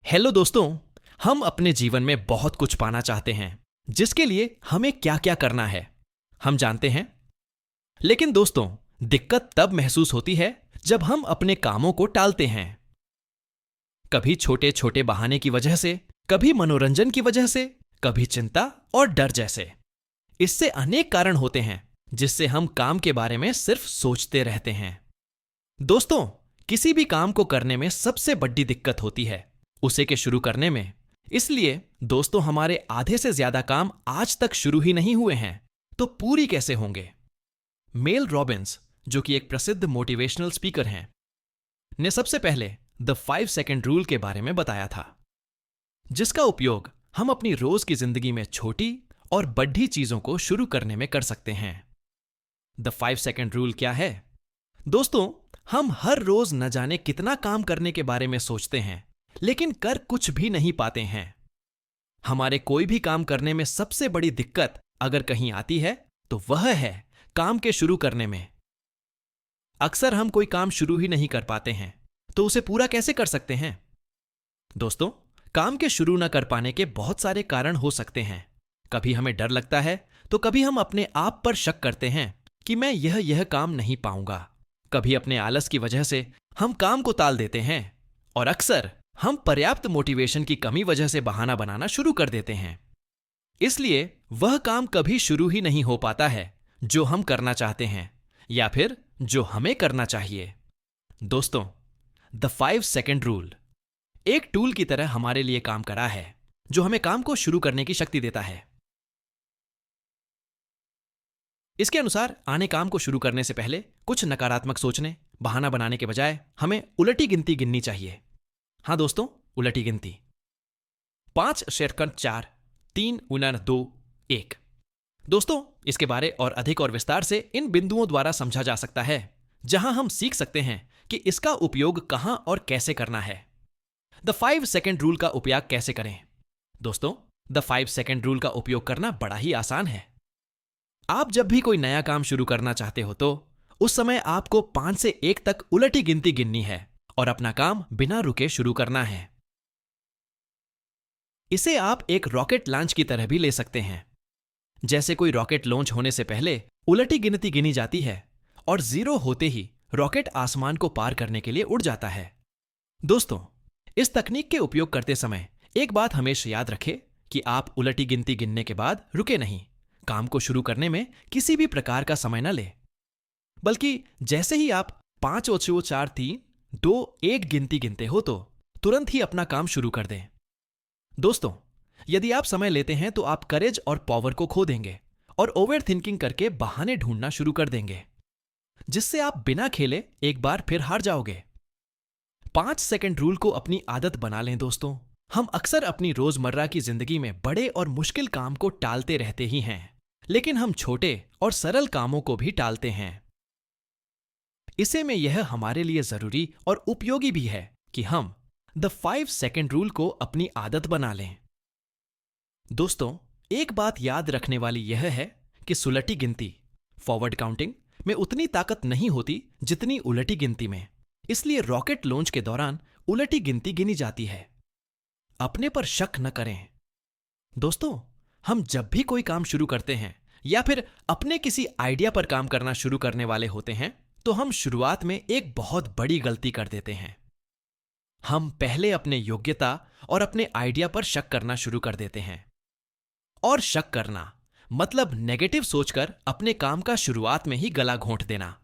Hello दोस्तों। हम अपने जीवन में बहुत कुछ पाना चाहते हैं जिसके लिए हमें क्या क्या करना है हम जानते हैं। लेकिन दोस्तों, दिक्कत तब महसूस होती है जब हम अपने कामों को टालते हैं। कभी छोटे छोटे बहाने की वजह से, कभी मनोरंजन की वजह से, कभी चिंता और डर जैसे। इससे अनेक कारण होते हैं जिससे हम काम के बारे में सिर्फ सोचते रहते हैं। दोस्तों, किसी भी काम को करने में सबसे बड़ी दिक्कत होती है उसे के शुरू करने में। इसलिए दोस्तों, हमारे आधे से ज्यादा काम आज तक शुरू ही नहीं हुए हैं, तो पूरी कैसे होंगे। मेल रॉबिन्स, जो कि एक प्रसिद्ध मोटिवेशनल स्पीकर हैं, ने सबसे पहले द 5 सेकंड रूल के बारे में बताया था, जिसका उपयोग हम अपनी रोज की जिंदगी में छोटी और बड़ी चीजों को शुरू करने में कर सकते हैं। द 5 सेकंड रूल क्या है? दोस्तों, हम हर रोज न जाने कितना काम करने के बारे में सोचते हैं, लेकिन कर कुछ भी नहीं पाते हैं। हमारे कोई भी काम करने में सबसे बड़ी दिक्कत अगर कहीं आती है तो वह है काम के शुरू करने में। अक्सर हम कोई काम शुरू ही नहीं कर पाते हैं, तो उसे पूरा कैसे कर सकते हैं? दोस्तों, काम के शुरू न कर पाने के बहुत सारे कारण हो सकते हैं। कभी हमें डर लगता है, तो कभी हम अपने आप पर शक करते हैं कि मैं यह काम नहीं पाऊंगा। कभी अपने आलस की वजह से हम काम को टाल देते हैं, और अक्सर हम पर्याप्त मोटिवेशन की कमी वजह से बहाना बनाना शुरू कर देते हैं। इसलिए वह काम कभी शुरू ही नहीं हो पाता है जो हम करना चाहते हैं या फिर जो हमें करना चाहिए। दोस्तों, द 5 सेकंड रूल एक टूल की तरह हमारे लिए काम करा है, जो हमें काम को शुरू करने की शक्ति देता है। इसके अनुसार आने काम को शुरू करने से पहले कुछ नकारात्मक सोचने, बहाना बनाने के बजाय हमें उलटी गिनती गिननी चाहिए। हाँ दोस्तों, उलटी गिनती। 5 सेकंड 4 3 उनन 2 1। दोस्तों, इसके बारे और विस्तार से इन बिंदुओं द्वारा समझा जा सकता है, जहां हम सीख सकते हैं कि इसका उपयोग कहां और कैसे करना है। द 5 सेकंड रूल का उपयोग कैसे करें? दोस्तों, द 5 सेकंड रूल का उपयोग करना बड़ा ही आसान है। आप जब भी कोई नया काम शुरू करना चाहते हो, तो उस समय आपको 5 से 1 तक उलटी गिनती गिननी है और अपना काम बिना रुके शुरू करना है। इसे आप एक रॉकेट लॉन्च की तरह भी ले सकते हैं। जैसे कोई रॉकेट लॉन्च होने से पहले उलटी गिनती गिनी जाती है और 0 होते ही रॉकेट आसमान को पार करने के लिए उड़ जाता है। दोस्तों, इस तकनीक के उपयोग करते समय एक बात हमेशा याद रखें कि आप उलटी गिनती गिनने के बाद रुके नहीं। काम को शुरू करने में किसी भी प्रकार का समय न ले, बल्कि जैसे ही आप 5 4 3 2 1 गिनती गिनते हो, तो तुरंत ही अपना काम शुरू कर दें। दोस्तों, यदि आप समय लेते हैं तो आप करेज और पावर को खो देंगे और ओवर थिंकिंग करके बहाने ढूंढना शुरू कर देंगे, जिससे आप बिना खेले एक बार फिर हार जाओगे। 5 सेकंड रूल को अपनी आदत बना लें। दोस्तों, हम अक्सर अपनी रोजमर्रा की जिंदगी में बड़े और मुश्किल काम को टालते रहते ही हैं, लेकिन हम छोटे और सरल कामों को भी टालते हैं। इसे में यह हमारे लिए जरूरी और उपयोगी भी है कि हम द 5 सेकंड रूल को अपनी आदत बना लें। दोस्तों, एक बात याद रखने वाली यह है कि सुलटी गिनती, फॉरवर्ड काउंटिंग, में उतनी ताकत नहीं होती जितनी उलटी गिनती में। इसलिए रॉकेट लॉन्च के दौरान उलटी गिनती गिनी जाती है। अपने पर शक न करें। दोस्तों, हम जब भी कोई काम शुरू करते हैं या फिर अपने किसी आइडिया पर काम करना शुरू करने वाले होते हैं, तो हम शुरुआत में एक बहुत बड़ी गलती कर देते हैं। हम पहले अपने योग्यता और अपने आइडिया पर शक करना शुरू कर देते हैं। और शक करना मतलब नेगेटिव सोचकर अपने काम का शुरुआत में ही गला घोंट देना।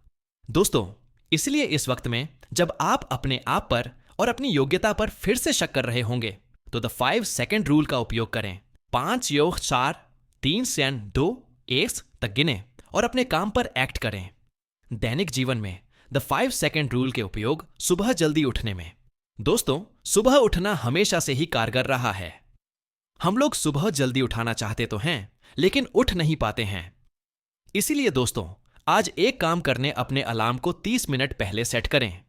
दोस्तों, इसलिए इस वक्त में जब आप अपने आप पर और अपनी योग्यता पर फिर से शक कर रहे होंगे, तो द 5 सेकंड रूल का उपयोग करें। 5 4 3 से 2 1 तक गिने और अपने काम पर एक्ट करें। दैनिक जीवन में द 5 सेकंड रूल के उपयोग सुबह जल्दी उठने में। दोस्तों, सुबह उठना हमेशा से ही कारगर रहा है। हम लोग सुबह जल्दी उठाना चाहते तो हैं, लेकिन उठ नहीं पाते हैं। इसीलिए दोस्तों, आज एक काम करने अपने अलार्म को 30 मिनट पहले सेट करें।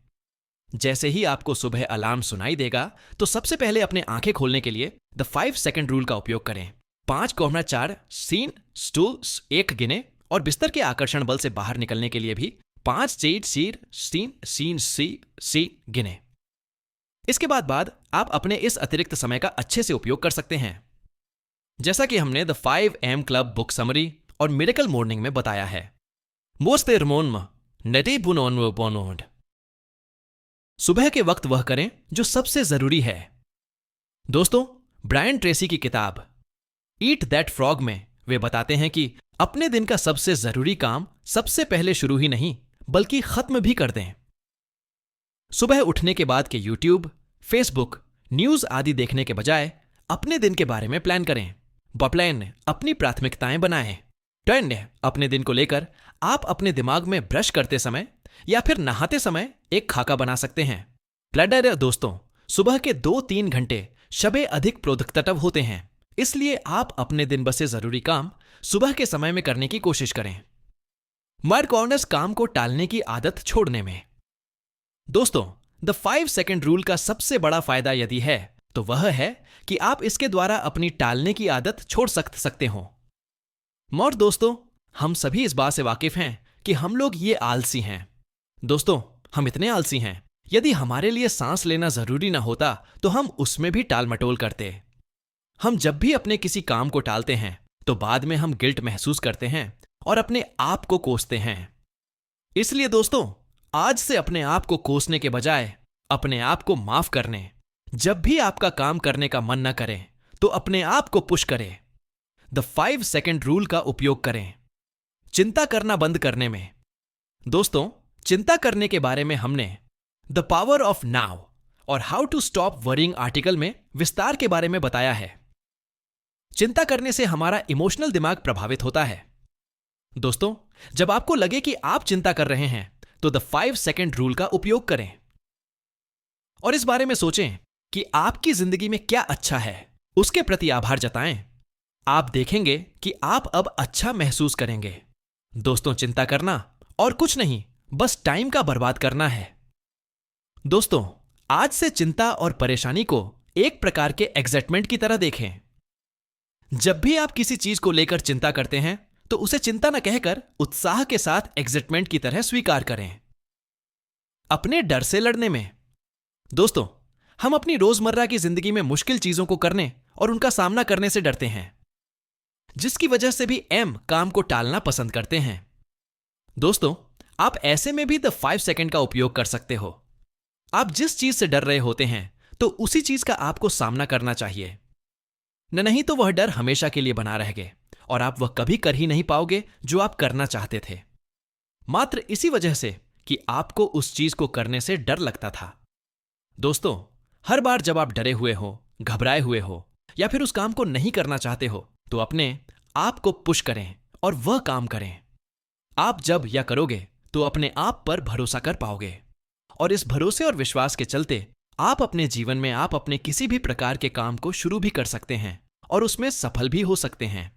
जैसे ही आपको सुबह अलार्म सुनाई देगा, तो सबसे पहले अपने आंखें खोलने के लिए द 5 सेकंड रूल का उपयोग करें। 5 4 सीन स्टूल 1 गिने और बिस्तर के आकर्षण बल से बाहर निकलने के लिए भी 5 4 सीन सी गिने। इसके बाद आप अपने इस अतिरिक्त समय का अच्छे से उपयोग कर सकते हैं, जैसा कि हमने the 5 AM club book summary और मिरेकल मॉर्निंग में बताया है। सुबह के वक्त वह करें जो सबसे जरूरी है। दोस्तों, ब्रायन ट्रेसी की किताब ईट दैट फ्रॉग में वे बताते हैं कि अपने दिन का सबसे जरूरी काम सबसे पहले शुरू ही नहीं बल्कि खत्म भी कर दें। सुबह उठने के बाद के यूट्यूब, फेसबुक, न्यूज आदि देखने के बजाय अपने दिन के बारे में प्लान करें। बप्लान अपनी प्राथमिकताएं बनाएं। टर्न अपने दिन को लेकर आप अपने दिमाग में ब्रश करते समय या फिर नहाते समय एक खाका बना सकते हैं। प्लेडर दोस्तों, सुबह के 2-3 घंटे शबे अधिक प्रोडक्टिव होते हैं, इसलिए आप अपने दिन बसे जरूरी काम सुबह के समय में करने की कोशिश करें। मार्कोनस काम को टालने की आदत छोड़ने में। दोस्तों, द 5 सेकंड रूल का सबसे बड़ा फायदा यदि है तो वह है कि आप इसके द्वारा अपनी टालने की आदत छोड़ सकते हो। और दोस्तों, हम सभी इस बात से वाकिफ हैं कि हम लोग ये आलसी हैं। दोस्तों, हम इतने आलसी हैं, यदि हमारे लिए सांस लेना जरूरी ना होता तो हम उसमें भी टाल मटोल करते। हम जब भी अपने किसी काम को टालते हैं तो बाद में हम गिल्ट महसूस करते हैं और अपने आप को कोसते हैं। इसलिए दोस्तों, आज से अपने आप को कोसने के बजाय अपने आप को माफ करने, जब भी आपका काम करने का मन न करे तो अपने आप को पुश करें। द 5 सेकंड रूल का उपयोग करें। चिंता करना बंद करने में। दोस्तों, चिंता करने के बारे में हमने द पावर ऑफ नाउ और how to stop worrying article में विस्तार के बारे में बताया है। चिंता करने से हमारा इमोशनल दिमाग प्रभावित होता है। दोस्तों, जब आपको लगे कि आप चिंता कर रहे हैं तो द 5 सेकंड रूल का उपयोग करें और इस बारे में सोचें कि आपकी जिंदगी में क्या अच्छा है, उसके प्रति आभार जताएं। आप देखेंगे कि आप अब अच्छा महसूस करेंगे। दोस्तों, चिंता करना और कुछ नहीं, बस टाइम का बर्बाद करना है। दोस्तों, आज से चिंता और परेशानी को एक प्रकार के एक्साइटमेंट की तरह देखें। जब भी आप किसी चीज को लेकर चिंता करते हैं तो उसे चिंता न कहकर उत्साह के साथ एक्साइटमेंट की तरह स्वीकार करें। अपने डर से लड़ने में। दोस्तों, हम अपनी रोजमर्रा की जिंदगी में मुश्किल चीजों को करने और उनका सामना करने से डरते हैं, जिसकी वजह से भी काम को टालना पसंद करते हैं। दोस्तों, आप ऐसे में भी द 5 सेकंड का उपयोग कर सकते हो। आप जिस चीज से डर रहे होते हैं तो उसी चीज का आपको सामना करना चाहिए, नहीं तो वह डर हमेशा के लिए बना रह गए और आप वह कभी कर ही नहीं पाओगे जो आप करना चाहते थे, मात्र इसी वजह से कि आपको उस चीज को करने से डर लगता था। दोस्तों, हर बार जब आप डरे हुए हो, घबराए हुए हो या फिर उस काम को नहीं करना चाहते हो तो अपने आप को पुश करें और वह काम करें। आप जब यह करोगे तो अपने आप पर भरोसा कर पाओगे और इस भरोसे और विश्वास के चलते आप अपने जीवन में आप अपने किसी भी प्रकार के काम को शुरू भी कर सकते हैं और उसमें सफल भी हो सकते हैं।